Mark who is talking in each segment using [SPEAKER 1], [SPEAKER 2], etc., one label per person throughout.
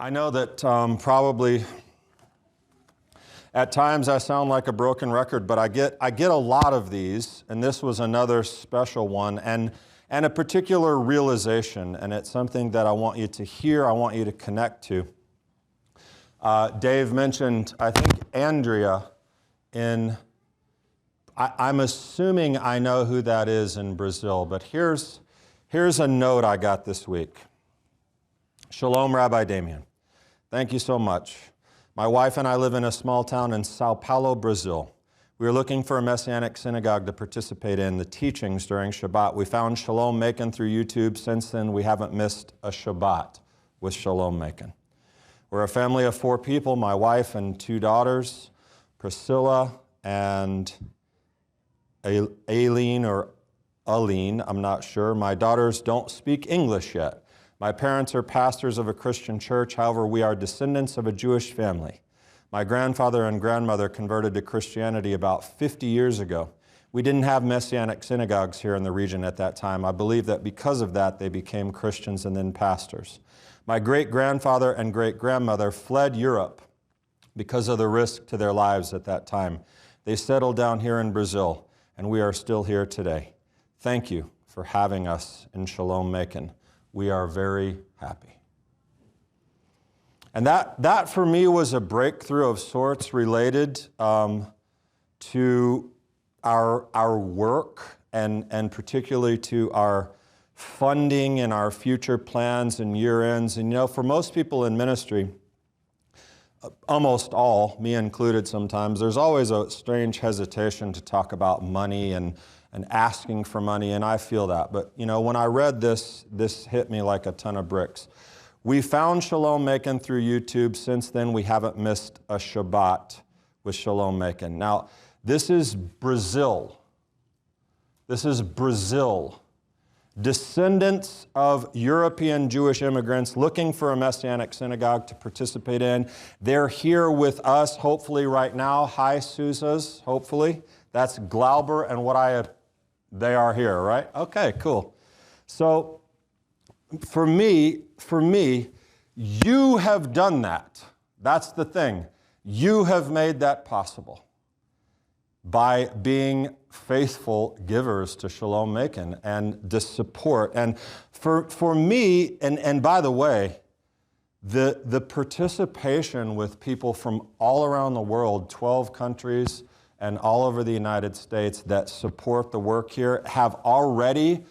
[SPEAKER 1] I know that probably at times I sound like a broken record, but I get a lot of these, and this was another special one, and a particular realization, and it's something that I want you to hear, I want you to connect to. Dave mentioned, I think, Andrea I'm assuming I know who that is in Brazil, but here's a note I got this week. Shalom, Rabbi Damien. Thank you so much. My wife and I live in a small town in Sao Paulo, Brazil. We were looking for a Messianic synagogue to participate in the teachings during Shabbat. We found Shalom Macon through YouTube. Since then, we haven't missed a Shabbat with Shalom Macon. We're a family of 4 people, my wife and 2 daughters, Priscilla and Aileen or Aline, I'm not sure. My daughters don't speak English yet. My parents are pastors of a Christian church. However, we are descendants of a Jewish family. My grandfather and grandmother converted to Christianity about 50 years ago. We didn't have Messianic synagogues here in the region at that time. I believe that because of that, they became Christians and then pastors. My great-grandfather and great-grandmother fled Europe because of the risk to their lives at that time. They settled down here in Brazil, and we are still here today. Thank you for having us in Shalom Macon. We are very happy. And that for me was a breakthrough of sorts related to our work and particularly to our funding and our future plans and year ends. And you know, for most people in ministry, almost all, me included sometimes, there's always a strange hesitation to talk about money and asking for money, and I feel that. But you know, when I read this hit me like a ton of bricks. We found Shalom Macon through YouTube. Since then, we haven't missed a Shabbat with Shalom Macon. Now, this is Brazil. This is Brazil. Descendants of European Jewish immigrants looking for a Messianic synagogue to participate in. They're here with us, hopefully right now. Hi, Susas, hopefully. That's Glauber and they are here, right? Okay, cool. So for me, you have done that. That's the thing. You have made that possible by being faithful givers to Shalom Macon and the support. And for me, and by the way, the participation with people from all around the world, 12 countries and all over the United States that support the work here have already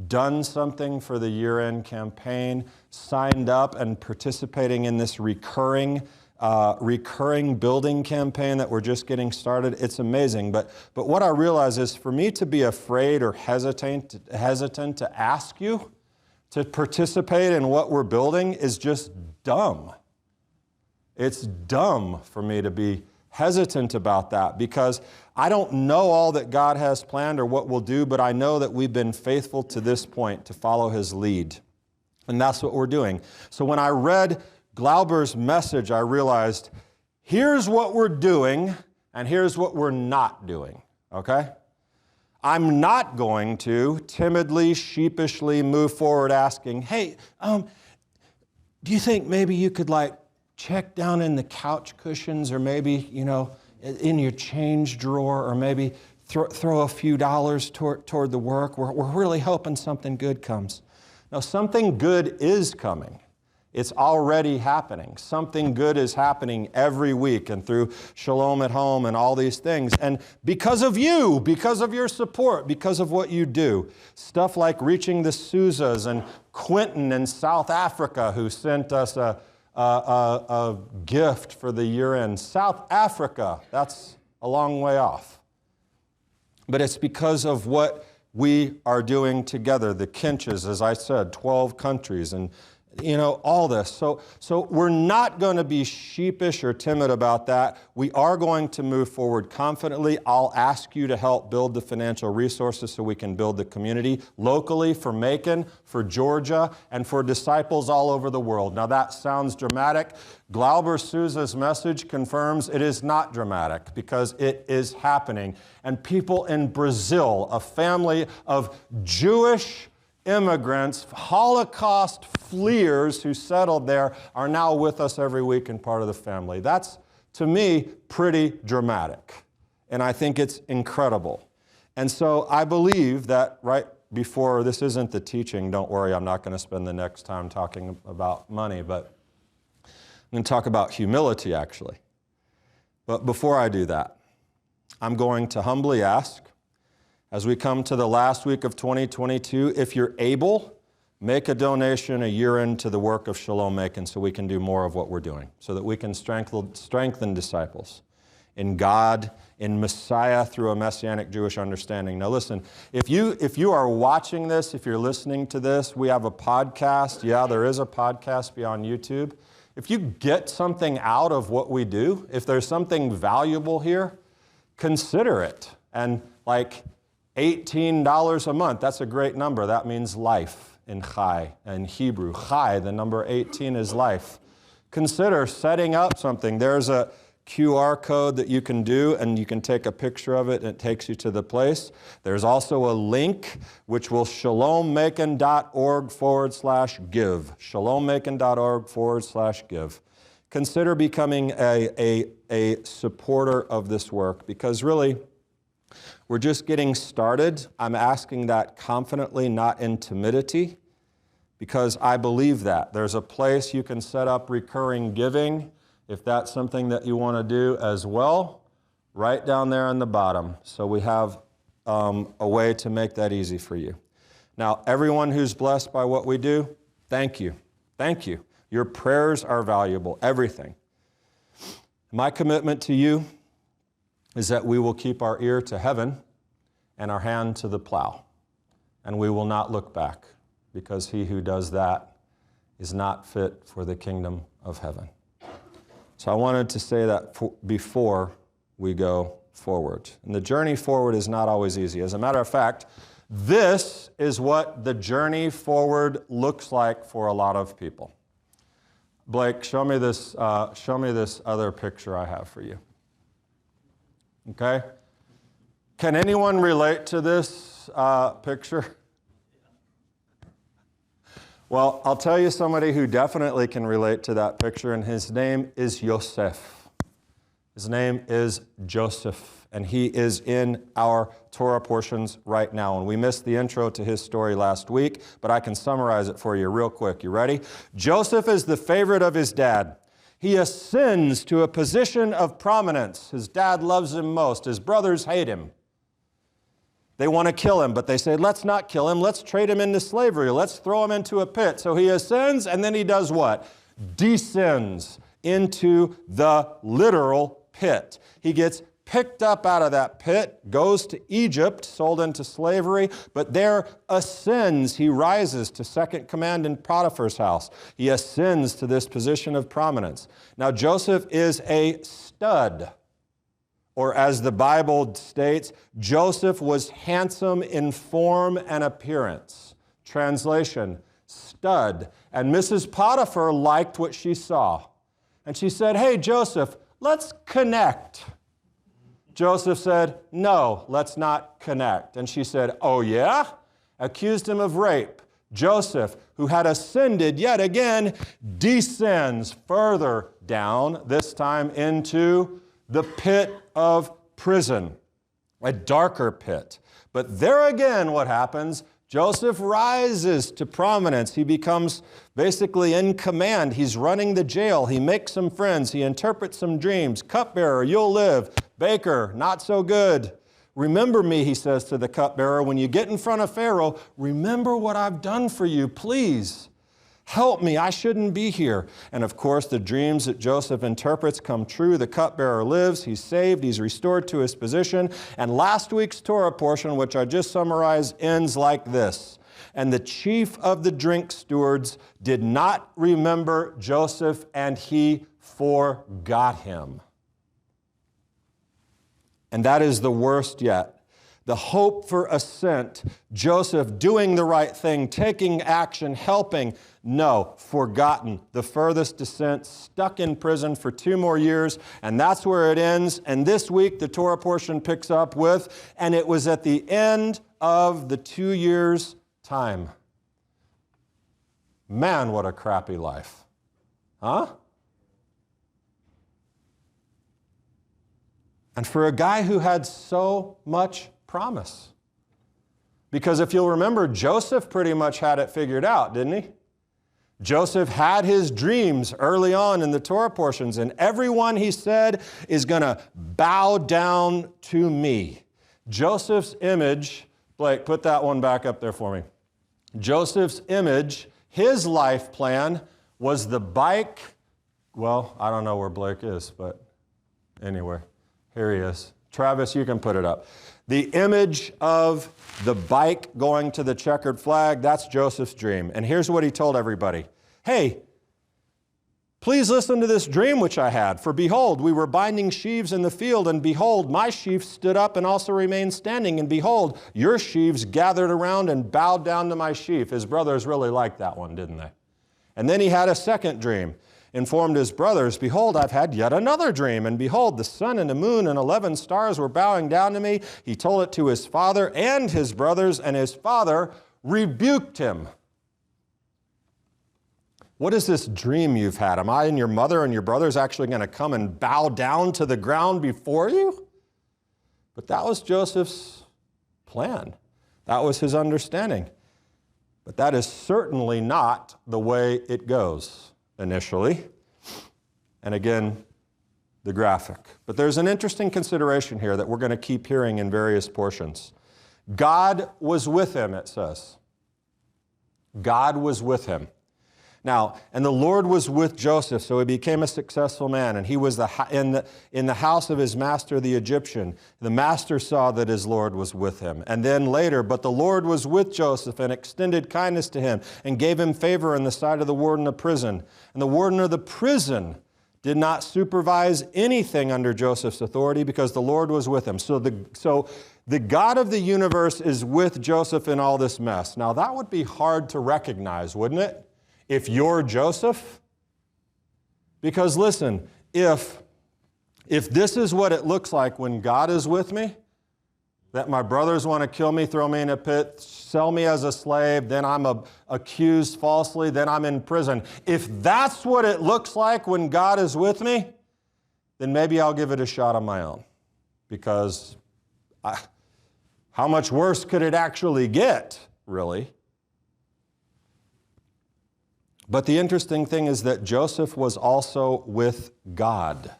[SPEAKER 1] done something for the year-end campaign, signed up and participating in this recurring building campaign that we're just getting started. It's amazing. But what I realize is for me to be afraid or hesitant to ask you to participate in what we're building is just dumb. It's dumb for me to be hesitant about that because I don't know all that God has planned or what we'll do, but I know that we've been faithful to this point to follow His lead. And that's what we're doing. So when I read Glauber's message, I realized here's what we're doing and here's what we're not doing, okay? I'm not going to timidly, sheepishly move forward asking, hey, do you think maybe you could check down in the couch cushions or maybe, in your change drawer or maybe throw a few dollars toward the work. We're really hoping something good comes. Now, something good is coming. It's already happening. Something good is happening every week and through Shalom at Home and all these things. And because of you, because of your support, because of what you do, stuff like reaching the Souzas and Quentin in South Africa who sent us a gift for the year-end. South Africa, that's a long way off. But it's because of what we are doing together. The Kinches, as I said, 12 countries, and all this. So we're not going to be sheepish or timid about that. We are going to move forward confidently. I'll ask you to help build the financial resources so we can build the community locally for Macon, for Georgia, and for disciples all over the world. Now that sounds dramatic. Glauber Souza's message confirms it is not dramatic because it is happening. And people in Brazil, a family of Jewish immigrants, Holocaust fleers who settled there are now with us every week and part of the family. That's, to me, pretty dramatic. And I think it's incredible. And so I believe that right before, this isn't the teaching, don't worry, I'm not going to spend the next time talking about money, but I'm going to talk about humility, actually. But before I do that, I'm going to humbly ask, as we come to the last week of 2022, if you're able, make a donation a year into the work of Shalom Macon so we can do more of what we're doing, so that we can strengthen disciples in God, in Messiah through a Messianic Jewish understanding. Now listen, if you are watching this, if you're listening to this, we have a podcast. Yeah, there is a podcast beyond YouTube. If you get something out of what we do, if there's something valuable here, consider it. And like $18 a month, that's a great number. That means life in Chai, in Hebrew. Chai, the number 18 is life. Consider setting up something. There's a QR code that you can do, and you can take a picture of it, and it takes you to the place. There's also a link, which will shalommacon.org/give. shalommacon.org/give. Consider becoming a supporter of this work, because really, we're just getting started. I'm asking that confidently, not in timidity, because I believe that. There's a place you can set up recurring giving, if that's something that you want to do as well, right down there on the bottom. So we have a way to make that easy for you. Now, everyone who's blessed by what we do, thank you. Thank you. Your prayers are valuable, everything. My commitment to you is that we will keep our ear to heaven and our hand to the plow, and we will not look back, because he who does that is not fit for the kingdom of heaven. So I wanted to say that before we go forward. And the journey forward is not always easy. As a matter of fact, this is what the journey forward looks like for a lot of people. Blake, show me this other picture I have for you. Okay? Can anyone relate to this picture? Well, I'll tell you somebody who definitely can relate to that picture, and his name is Yosef. His name is Joseph, and he is in our Torah portions right now. And we missed the intro to his story last week, but I can summarize it for you real quick. You ready? Joseph is the favorite of his dad. He ascends to a position of prominence. His dad loves him most. His brothers hate him. They want to kill him, but they say, let's not kill him. Let's trade him into slavery. Let's throw him into a pit. So he ascends, and then he does what? Descends into the literal pit. He gets picked up out of that pit, goes to Egypt, sold into slavery, but there ascends. He rises to second command in Potiphar's house. He ascends to this position of prominence. Now, Joseph is a stud. Or as the Bible states, Joseph was handsome in form and appearance. Translation, stud. And Mrs. Potiphar liked what she saw. And she said, hey, Joseph, let's connect. Joseph said, no, let's not connect. And she said, oh yeah? Accused him of rape. Joseph, who had ascended yet again, descends further down, this time into the pit of prison, a darker pit. But there again, what happens? Joseph rises to prominence. He becomes basically in command. He's running the jail. He makes some friends. He interprets some dreams. Cupbearer, you'll live. Baker, not so good. Remember me, he says to the cupbearer, when you get in front of Pharaoh, remember what I've done for you, please. Help me, I shouldn't be here. And of course, the dreams that Joseph interprets come true. The cupbearer lives, he's saved, he's restored to his position. And last week's Torah portion, which I just summarized, ends like this. And the chief of the drink stewards did not remember Joseph, and he forgot him. And that is the worst yet. The hope for ascent, Joseph doing the right thing, taking action, helping, no, forgotten. The furthest descent, stuck in prison for 2 more years, and that's where it ends. And this week, the Torah portion picks up with, and it was at the end of the 2 years' time. Man, what a crappy life. Huh? And for a guy who had so much promise. Because if you'll remember, Joseph pretty much had it figured out, didn't he? Joseph had his dreams early on in the Torah portions, and everyone, he said, is going to bow down to me. Joseph's image, Blake, put that one back up there for me. Joseph's image, his life plan was the bike. Well, I don't know where Blake is, but anyway, here he is. Travis, you can put it up. The image of the bike going to the checkered flag, that's Joseph's dream. And here's what he told everybody. Hey, please listen to this dream which I had. For behold, we were binding sheaves in the field, and behold, my sheaf stood up and also remained standing. And behold, your sheaves gathered around and bowed down to my sheaf. His brothers really liked that one, didn't they? And then he had a second dream. Informed his brothers, behold, I've had yet another dream, and behold, the sun and the moon and 11 stars were bowing down to me. He told it to his father and his brothers, and his father rebuked him. What is this dream you've had? Am I and your mother and your brothers actually going to come and bow down to the ground before you? But that was Joseph's plan. That was his understanding. But that is certainly not the way it goes initially. And again, the graphic. But there's an interesting consideration here that we're going to keep hearing in various portions. God was with him, it says. God was with him. Now, and the Lord was with Joseph, so he became a successful man, and he was in the house of his master, the Egyptian. The master saw that his Lord was with him. And then later, but the Lord was with Joseph and extended kindness to him and gave him favor in the sight of the warden of prison. And the warden of the prison did not supervise anything under Joseph's authority because the Lord was with him. So the God of the universe is with Joseph in all this mess. Now, that would be hard to recognize, wouldn't it? If you're Joseph? Because listen, if this is what it looks like when God is with me, that my brothers want to kill me, throw me in a pit, sell me as a slave, then I'm accused falsely, then I'm in prison. If that's what it looks like when God is with me, then maybe I'll give it a shot on my own. Because how much worse could it actually get, really? But the interesting thing is that Joseph was also with God.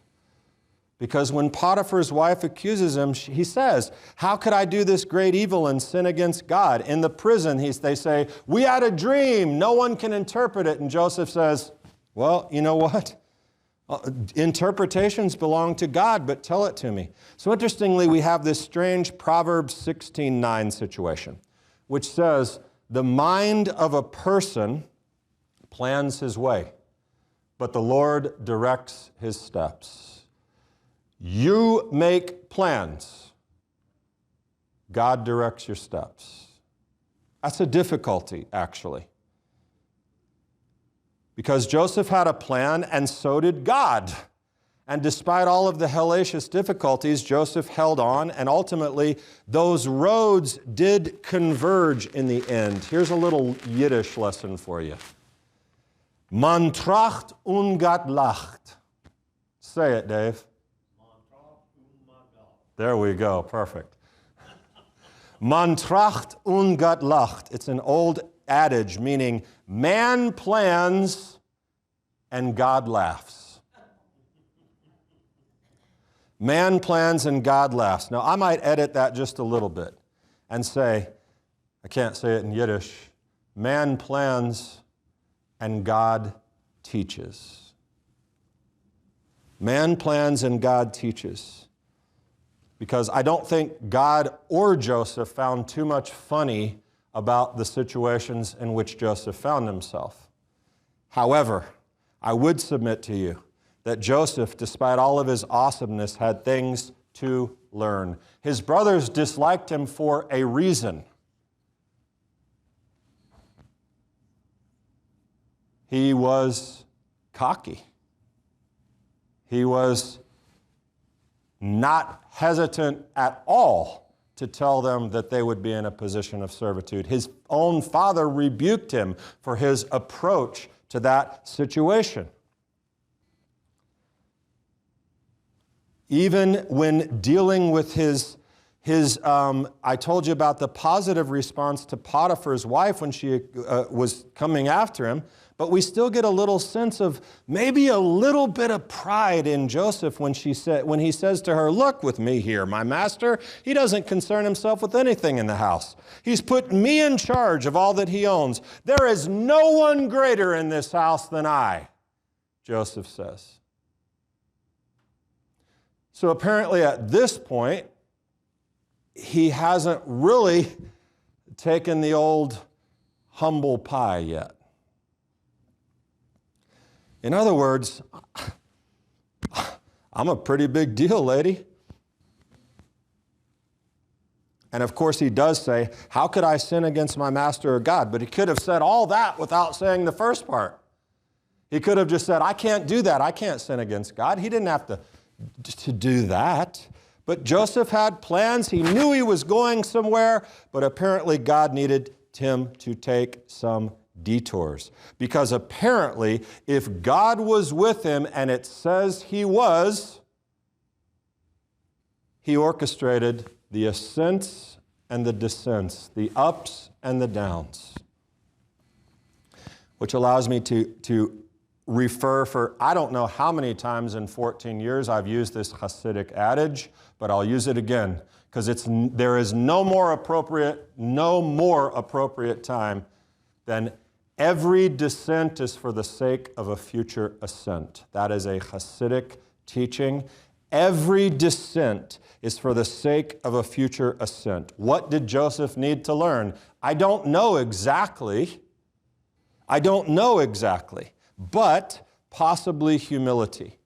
[SPEAKER 1] Because when Potiphar's wife accuses him, he says, how could I do this great evil and sin against God? In the prison, they say, we had a dream. No one can interpret it. And Joseph says, well, you know what? Interpretations belong to God, but tell it to me. So interestingly, we have this strange Proverbs 16:9 situation, which says, the mind of a person plans his way, but the Lord directs his steps. You make plans. God directs your steps. That's a difficulty, actually. Because Joseph had a plan, and so did God. And despite all of the hellacious difficulties, Joseph held on, and ultimately, those roads did converge in the end. Here's a little Yiddish lesson for you. Man tracht und Gott lacht. Say it, Dave. There we go. Perfect. Man tracht und Gott lacht. It's an old adage meaning man plans and God laughs. Man plans and God laughs. Now, I might edit that just a little bit and say, I can't say it in Yiddish, man plans and God teaches. Man plans and God teaches. Because I don't think God or Joseph found too much funny about the situations in which Joseph found himself. However, I would submit to you that Joseph, despite all of his awesomeness, had things to learn. His brothers disliked him for a reason. He was cocky. He was not hesitant at all to tell them that they would be in a position of servitude. His own father rebuked him for his approach to that situation. Even when dealing with I told you about the positive response to Potiphar's wife when she was coming after him, but we still get a little sense of maybe a little bit of pride in Joseph when he says to her, "Look with me here, my master. He doesn't concern himself with anything in the house. He's put me in charge of all that he owns. There is no one greater in this house than I," Joseph says. So apparently at this point, he hasn't really taken the old humble pie yet. In other words, I'm a pretty big deal, lady. And of course he does say, "How could I sin against my master or God?" But he could have said all that without saying the first part. He could have just said, "I can't do that. I can't sin against God." He didn't have to do that. But Joseph had plans. He knew he was going somewhere, but apparently God needed him to take some detours. Because apparently, if God was with him, and it says he was, he orchestrated the ascents and the descents, the ups and the downs. Which allows me to refer for, I don't know how many times in 14 years I've used this Hasidic adage, but I'll use it again, because there is no more appropriate time than every descent is for the sake of a future ascent. That is a Hasidic teaching. Every descent is for the sake of a future ascent. What did Joseph need to learn? I don't know exactly, but possibly humility,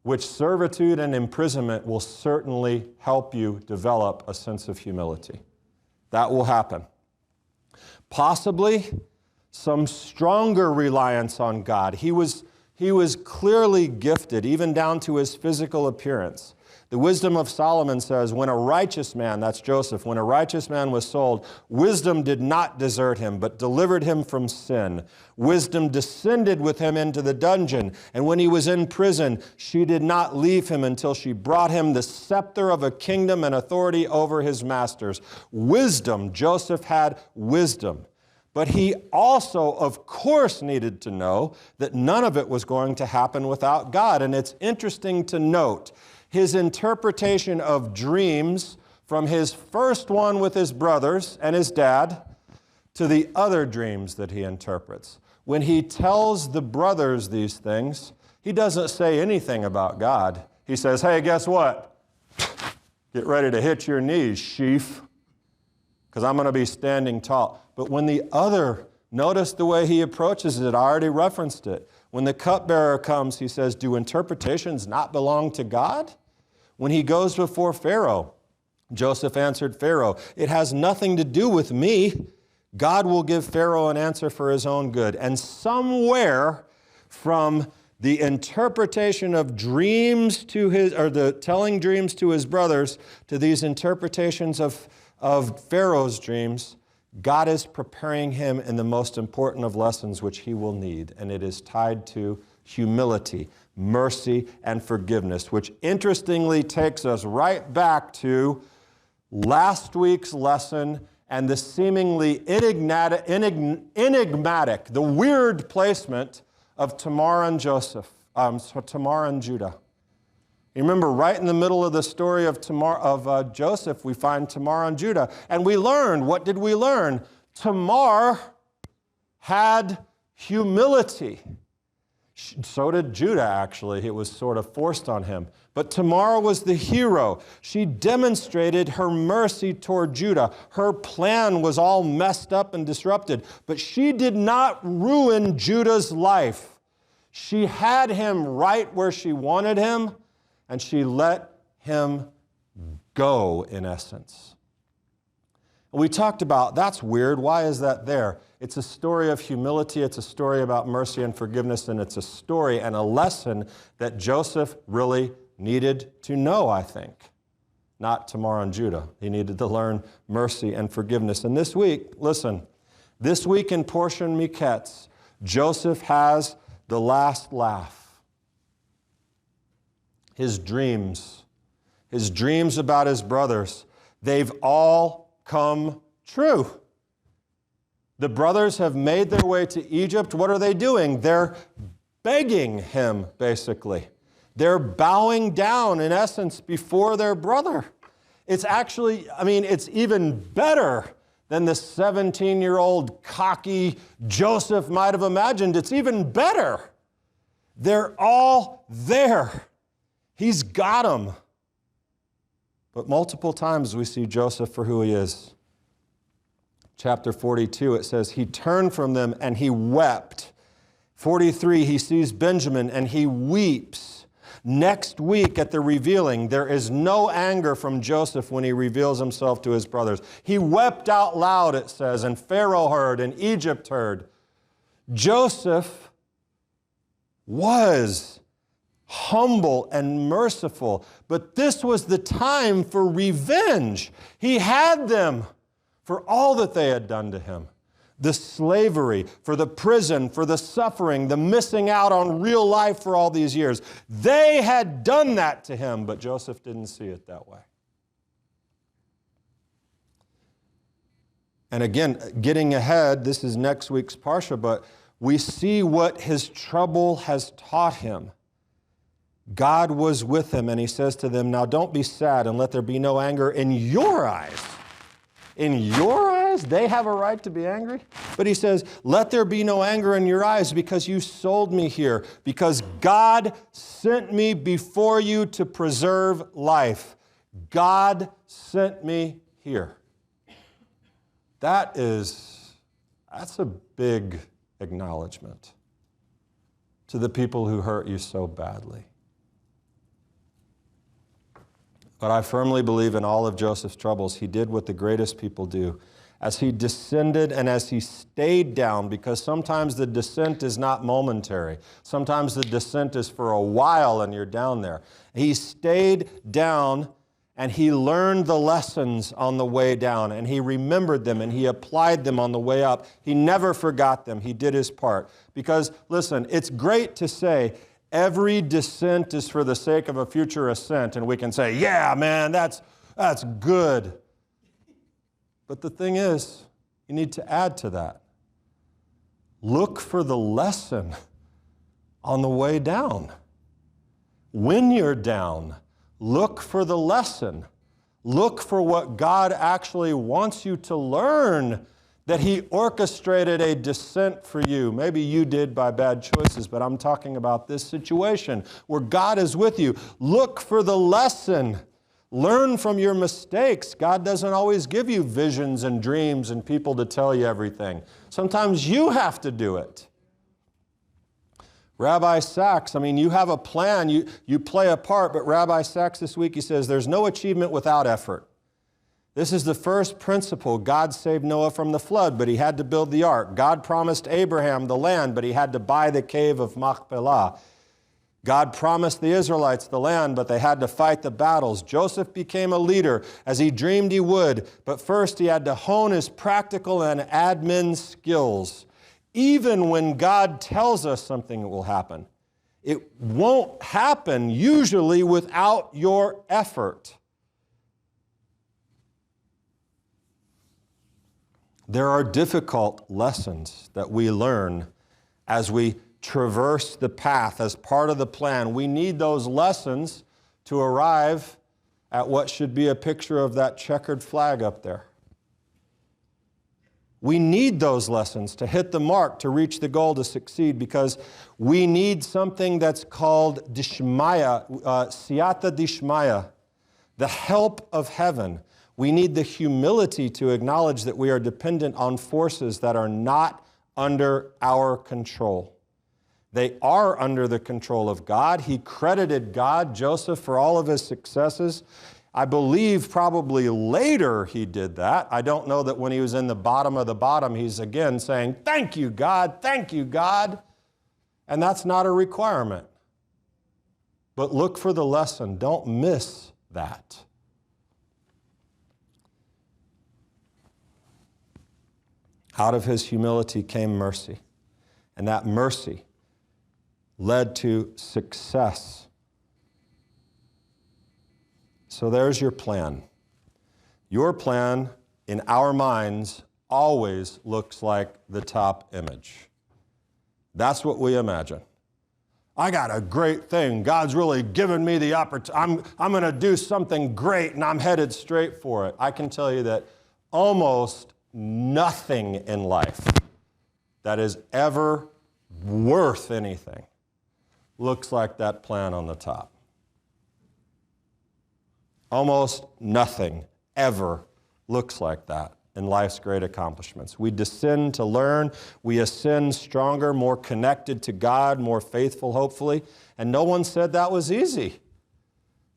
[SPEAKER 1] which servitude and imprisonment will certainly help you develop a sense of humility. That will happen. Possibly some stronger reliance on God. He was clearly gifted, even down to his physical appearance. The wisdom of Solomon says, when a righteous man, that's Joseph, when a righteous man was sold, wisdom did not desert him, but delivered him from sin. Wisdom descended with him into the dungeon, and when he was in prison, she did not leave him until she brought him the scepter of a kingdom and authority over his masters. Wisdom, Joseph had wisdom. But he also, of course, needed to know that none of it was going to happen without God. And it's interesting to note his interpretation of dreams from his first one with his brothers and his dad to the other dreams that he interprets. When he tells the brothers these things, he doesn't say anything about God. He says, "Hey, guess what? Get ready to hit your knees, sheaf, because I'm going to be standing tall." But when the other, notice the way he approaches it, I already referenced it. When the cupbearer comes, he says, "Do interpretations not belong to God?" When he goes before Pharaoh, Joseph answered Pharaoh, "It has nothing to do with me. God will give Pharaoh an answer for his own good." And somewhere from the interpretation of dreams the telling dreams to his brothers to these interpretations of Pharaoh's dreams, God is preparing him in the most important of lessons which he will need, and it is tied to humility, mercy, and forgiveness, which interestingly takes us right back to last week's lesson and the seemingly enigmatic, the weird placement of Tamar and Judah. You remember, right in the middle of the story of Joseph, we find Tamar and Judah. And we learned, what did we learn? Tamar had humility. So did Judah, actually. It was sort of forced on him. But Tamar was the hero. She demonstrated her mercy toward Judah. Her plan was all messed up and disrupted, but she did not ruin Judah's life. She had him right where she wanted him, and she let him go, in essence. We talked about, that's weird. Why is that there? It's a story of humility. It's a story about mercy and forgiveness, and it's a story and a lesson that Joseph really needed to know, I think. not Tamar and Judah. He needed to learn mercy and forgiveness. And this week, listen, this week in Portion Miketz, Joseph has the last laugh. His dreams about his brothers, they've all come true. The brothers have made their way to Egypt. What are they doing? They're begging him, basically. They're bowing down, in essence, before their brother. It's actually, it's even better than the 17-year-old cocky Joseph might have imagined. It's even better. They're all there. He's got them. But multiple times we see Joseph for who he is. Chapter 42, it says, he turned from them and he wept. 43, he sees Benjamin and he weeps. Next week at the revealing, there is no anger from Joseph when he reveals himself to his brothers. He wept out loud, it says, and Pharaoh heard and Egypt heard. Joseph was humble and merciful, but this was the time for revenge. He had them for all that they had done to him. The slavery, for the prison, for the suffering, the missing out on real life for all these years. They had done that to him, but Joseph didn't see it that way. And again, getting ahead, this is next week's Parsha, but we see what his trouble has taught him. God was with him, and he says to them, now don't be sad and let there be no anger in your eyes. In your eyes, they have a right to be angry. But he says, let there be no anger in your eyes because you sold me here, because God sent me before you to preserve life. God sent me here. That's a big acknowledgement to the people who hurt you so badly. But I firmly believe in all of Joseph's troubles, he did what the greatest people do. As he descended and as he stayed down, because sometimes the descent is not momentary. Sometimes the descent is for a while and you're down there. He stayed down and he learned the lessons on the way down, and he remembered them and he applied them on the way up. He never forgot them. He did his part. Because, listen, it's great to say, every descent is for the sake of a future ascent, and we can say, yeah, man, that's good. But the thing is, you need to add to that. Look for the lesson on the way down. When you're down, look for the lesson. Look for what God actually wants you to learn, that he orchestrated a descent for you. Maybe you did by bad choices, but I'm talking about this situation where God is with you. Look for the lesson. Learn from your mistakes. God doesn't always give you visions and dreams and people to tell you everything. Sometimes you have to do it. Rabbi Sachs, you have a plan, you play a part, but Rabbi Sachs this week, he says, there's no achievement without effort. This is the first principle. God saved Noah from the flood, but he had to build the ark. God promised Abraham the land, but he had to buy the cave of Machpelah. God promised the Israelites the land, but they had to fight the battles. Joseph became a leader as he dreamed he would, but first he had to hone his practical and admin skills. Even when God tells us something will happen, it won't happen usually without your effort. There are difficult lessons that we learn as we traverse the path as part of the plan. We need those lessons to arrive at what should be a picture of that checkered flag up there. We need those lessons to hit the mark, to reach the goal, to succeed, because we need something that's called dishmaya, siyata dishmaya, the help of heaven. We need the humility to acknowledge that we are dependent on forces that are not under our control. They are under the control of God. He credited God, Joseph, for all of his successes. I believe probably later he did that. I don't know that when he was in the bottom of the bottom, he's again saying, thank you, God, thank you, God. And that's not a requirement. But look for the lesson. Don't miss that. Out of his humility came mercy. And that mercy led to success. So there's your plan. Your plan, in our minds, always looks like the top image. That's what we imagine. I got a great thing. God's really given me the opportunity. I'm going to do something great, and I'm headed straight for it. I can tell you that almost nothing in life that is ever worth anything looks like that plan on the top. Almost nothing ever looks like that in life's great accomplishments. We descend to learn. We ascend stronger, more connected to God, more faithful, hopefully. And no one said that was easy.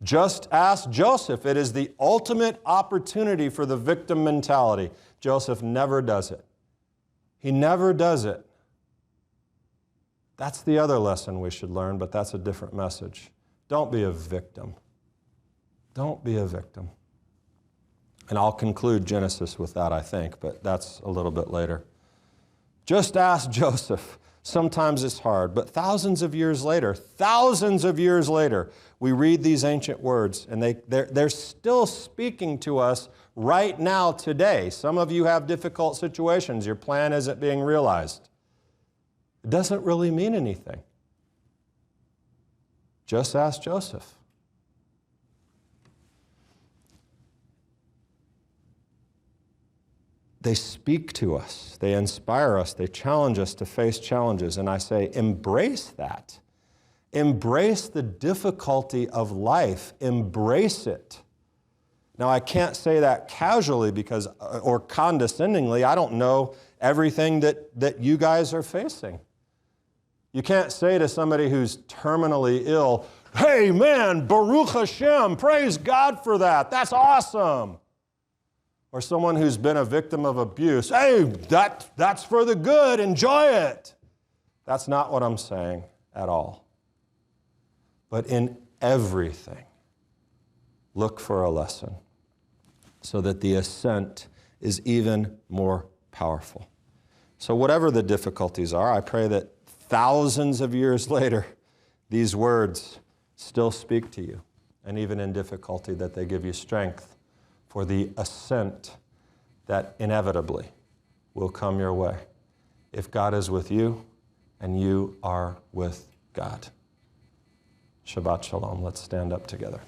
[SPEAKER 1] Just ask Joseph. It is the ultimate opportunity for the victim mentality. Joseph never does it. He never does it. That's the other lesson we should learn, but that's a different message. Don't be a victim. Don't be a victim. And I'll conclude Genesis with that, I think, but that's a little bit later. Just ask Joseph. Sometimes it's hard, but thousands of years later, we read these ancient words, and they're still speaking to us right now, today. Some of you have difficult situations. Your plan isn't being realized. It doesn't really mean anything. Just ask Joseph. They speak to us, they inspire us, they challenge us to face challenges. And I say, embrace that. Embrace the difficulty of life. Embrace it. Now, I can't say that casually or condescendingly. I don't know everything that you guys are facing. You can't say to somebody who's terminally ill, hey man, Baruch Hashem, praise God for that. That's awesome. Or someone who's been a victim of abuse, hey, that's for the good, enjoy it. That's not what I'm saying at all. But in everything, look for a lesson so that the ascent is even more powerful. So whatever the difficulties are, I pray that thousands of years later, these words still speak to you, and even in difficulty, that they give you strength for the ascent that inevitably will come your way if God is with you and you are with God. Shabbat Shalom. Let's stand up together.